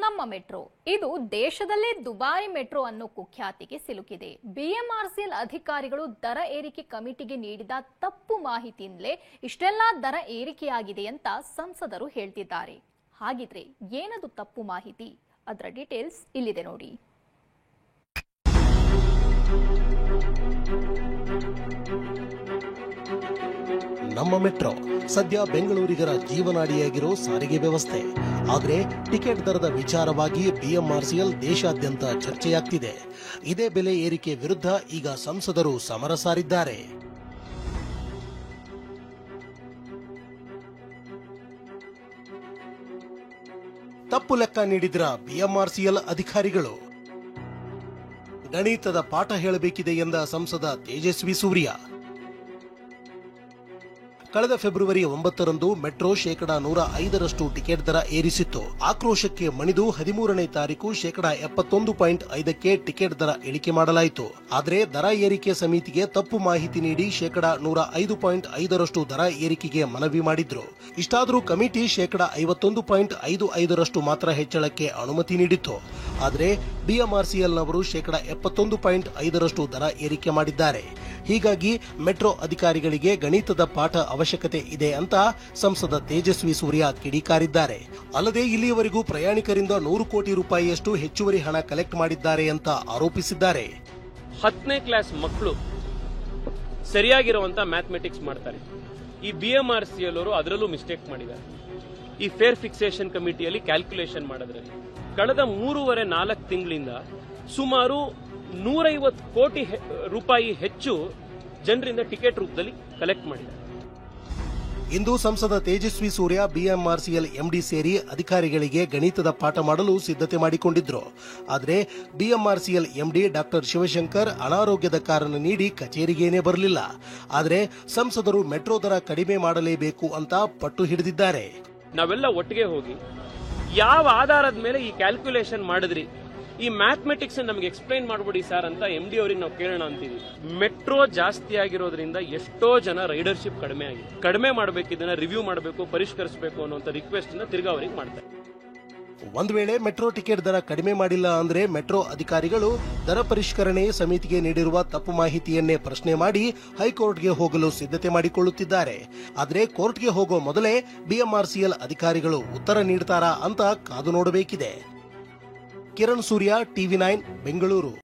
ನಮ್ಮ ಮೆಟ್ರೋ ಇದು ದೇಶದಲ್ಲೇ ದುಬಾರಿ ಮೆಟ್ರೋ ಅನ್ನೋ ಕುಖ್ಯಾತಿಗೆ ಸಿಲುಕಿದೆ. ಬಿಎಂಆರ್ಸಿಎಲ್ ಅಧಿಕಾರಿಗಳು ದರ ಏರಿಕೆ ಕಮಿಟಿಗೆ ನೀಡಿದ ತಪ್ಪು ಮಾಹಿತಿಯಿಂದಲೇ ಇಷ್ಟೆಲ್ಲಾ ದರ ಏರಿಕೆಯಾಗಿದೆ ಅಂತ ಸಂಸದರು ಹೇಳ್ತಿದ್ದಾರೆ. ಹಾಗಿದ್ರೆ ಏನದು ತಪ್ಪು ಮಾಹಿತಿ? ಅದರ ಡೀಟೇಲ್ಸ್ ಇಲ್ಲಿದೆ ನೋಡಿ. ನಮ್ಮ ಮೆಟ್ರೋ ಸದ್ಯ ಬೆಂಗಳೂರಿಗರ ಜೀವನಾಡಿಯಾಗಿರೋ ಸಾರಿಗೆ ವ್ಯವಸ್ಥೆ. ಆದರೆ ಟಿಕೆಟ್ ದರದ ವಿಚಾರವಾಗಿ ಬಿಎಂಆರ್ಸಿಎಲ್ ದೇಶಾದ್ಯಂತ ಚರ್ಚೆಯಾಗ್ತಿದೆ. ಇದೇ ಬೆಲೆ ಏರಿಕೆ ವಿರುದ್ಧ ಈಗ ಸಂಸದರು ಸಮರ ಸಾರಿದ್ದಾರೆ. ತಪ್ಪು ಲೆಕ್ಕ ನೀಡಿದ್ರ ಬಿಎಂಆರ್ಸಿಎಲ್ ಅಧಿಕಾರಿಗಳು. ಗಣಿತದ ಪಾಠ ಹೇಳಬೇಕಿದೆ ಎಂದ ಸಂಸದ ತೇಜಸ್ವಿ ಸೂರ್ಯ. ಕಳೆದ ಫೆಬ್ರವರಿ 9ರಂದು ಮೆಟ್ರೋ ಶೇಕಡಾ 105ರಷ್ಟು ಟಿಕೆಟ್ ದರ ಏರಿಸಿತ್ತು. ಆಕ್ರೋಶಕ್ಕೆ ಮಣಿದು 13ನೇ ತಾರೀಕು ಶೇಕಡಾ 71.5ಕ್ಕೆ ಟಿಕೆಟ್ ದರ ಇಳಿಕೆ ಮಾಡಲಾಯಿತು. ಆದರೆ ದರ ಏರಿಕೆ ಸಮಿತಿಗೆ ತಪ್ಪು ಮಾಹಿತಿ ನೀಡಿ ಶೇಕಡಾ 105.5ರಷ್ಟು ದರ ಏರಿಕೆಗೆ ಮನವಿ ಮಾಡಿದ್ರು. ಇಷ್ಟಾದರೂ ಕಮಿಟಿ ಶೇಕಡಾ 51.55ರಷ್ಟು ಮಾತ್ರ ಹೆಚ್ಚಳಕ್ಕೆ ಅನುಮತಿ ನೀಡಿತ್ತು. ಆದರೆ ಬಿಎಂಆರ್ಸಿಎಲ್ನವರು ಶೇಕಡಾ 71.5ರಷ್ಟು ದರ ಏರಿಕೆ ಮಾಡಿದ್ದಾರೆ. ಹೀಗಾಗಿ ಮೆಟ್ರೋ ಅಧಿಕಾರಿಗಳಿಗೆ ಗಣಿತದ ಪಾಠ ಅವಶ್ಯಕತೆ ಇದೆ ಅಂತ ಸಂಸದ ತೇಜಸ್ವಿ ಸೂರ್ಯ ಕಿಡಿಕಾರಿದ್ದಾರೆ. ಅಲ್ಲದೆ ಇಲ್ಲಿಯವರೆಗೂ ಪ್ರಯಾಣಿಕರಿಂದ 100 ಕೋಟಿ ರೂಪಾಯಿಯಷ್ಟು ಹೆಚ್ಚುವರಿ ಹಣ ಕಲೆಕ್ಟ್ ಮಾಡಿದ್ದಾರೆ ಅಂತ ಆರೋಪಿಸಿದ್ದಾರೆ. 10ನೇ ಕ್ಲಾಸ್ ಮಕ್ಕಳು ಸರಿಯಾಗಿರುವಂತ ಮ್ಯಾಥಮೆಟಿಕ್ಸ್ ಮಾಡ್ತಾರೆ. ಈ ಬಿಎಂಆರ್ಸಿಎಲ್ ಅವರು ಅದರಲ್ಲೂ ಮಿಸ್ಟೇಕ್ ಮಾಡಿದ್ದಾರೆ. ಈ ಫೇರ್ ಫಿಕ್ಸೇಷನ್ ಕಮಿಟಿಯಲ್ಲಿ ಕ್ಯಾಲ್ಕುಲೇಷನ್ ಮಾಡೋದ್ರಲ್ಲಿ ಕಳೆದ 3.5-4 ತಿಂಗಳಿಂದ ಸುಮಾರು 150 ಕೋಟಿ ರೂಪಾಯಿ ಹೆಚ್ಚು ಜನರಿಂದ ಟಿಕೆಟ್ ರೂಪದಲ್ಲಿ ಕಲೆಕ್ಟ್ ಮಾಡಿದ್ದಾರೆ. ಇಂದು ಸಂಸದ ತೇಜಸ್ವಿ ಸೂರ್ಯ ಬಿಎಂಆರ್ಸಿಎಲ್ ಎಂಡಿ ಸೇರಿ ಅಧಿಕಾರಿಗಳಿಗೆ ಗಣಿತದ ಪಾಠ ಮಾಡಲು ಸಿದ್ಧತೆ ಮಾಡಿಕೊಂಡಿದ್ರು. ಆದರೆ ಬಿಎಂಆರ್ಸಿಎಲ್ ಎಂಡಿ ಡಾಕ್ಟರ್ ಶಿವಶಂಕರ್ ಅನಾರೋಗ್ಯದ ಕಾರಣ ನೀಡಿ ಕಚೇರಿಗೇನೆ ಬರಲಿಲ್ಲ. ಆದರೆ ಸಂಸದರು ಮೆಟ್ರೋ ದರ ಕಡಿಮೆ ಮಾಡಲೇಬೇಕು ಅಂತ ಪಟ್ಟು ಹಿಡಿದಿದ್ದಾರೆ. ನಾವೆಲ್ಲ ಒಟ್ಟಿಗೆ ಹೋಗಿ ಯಾವ ಆಧಾರದ ಮೇಲೆ ಈ ಕ್ಯಾಲ್ಕುಲೇಷನ್ ಮಾಡಿದ್ರಿ, ಈ ಮ್ಯಾಥಮೆಟಿಕ್ಸ್ ನಮಗೆ ಎಕ್ಸ್ಪ್ಲೈನ್ ಮಾಡ್ಬಿಡಿ ಸರ್ ಅಂತ ಎಂಡಿ ಅವರಿಗೆ ನಾವು ಕೇಳೋಣ ಅಂತೀವಿ. ಮೆಟ್ರೋ ಜಾಸ್ತಿ ಆಗಿರೋದ್ರಿಂದ ಎಷ್ಟೋ ಜನ ರೈಡರ್ಶಿಪ್ ಕಡಿಮೆ ಆಗಿದೆ. ಕಡಿಮೆ ಮಾಡಬೇಕು, ಇದನ್ನ ರಿವ್ಯೂ ಮಾಡಬೇಕು, ಪರಿಷ್ಕರಿಸಬೇಕು ಅನ್ನುವಂಥ ರಿಕ್ವೆಸ್ಟ್ ಅನ್ನ ತಿರ್ಗಾ ಅವರಿಗೆ ಮಾಡ್ತಾರೆ. ಒಂದು ವೇಳೆ ಮೆಟ್ರೋ ಟಿಕೆಟ್ ದರ ಕಡಿಮೆ ಮಾಡಿಲ್ಲ ಅಂದ್ರೆ ಮೆಟ್ರೋ ಅಧಿಕಾರಿಗಳು ದರ ಪರಿಷ್ಕರಣೆ ಸಮಿತಿಗೆ ನೀಡಿರುವ ತಪ್ಪು ಮಾಹಿತಿಯನ್ನೇ ಪ್ರಶ್ನೆ ಮಾಡಿ ಹೈಕೋರ್ಟ್ಗೆ ಹೋಗಲು ಸಿದ್ಧತೆ ಮಾಡಿಕೊಳ್ಳುತ್ತಿದ್ದಾರೆ. ಆದರೆ ಕೋರ್ಟ್ಗೆ ಹೋಗೋ ಮೊದಲೇ ಬಿಎಂಆರ್ಸಿಎಲ್ ಅಧಿಕಾರಿಗಳು ಉತ್ತರ ನೀಡ್ತಾರಾ ಅಂತ ಕಾದು ನೋಡಬೇಕಿದೆ. ಕಿರಣ್ ಸೂರ್ಯ, ಟಿವಿ9 ಬೆಂಗಳೂರು.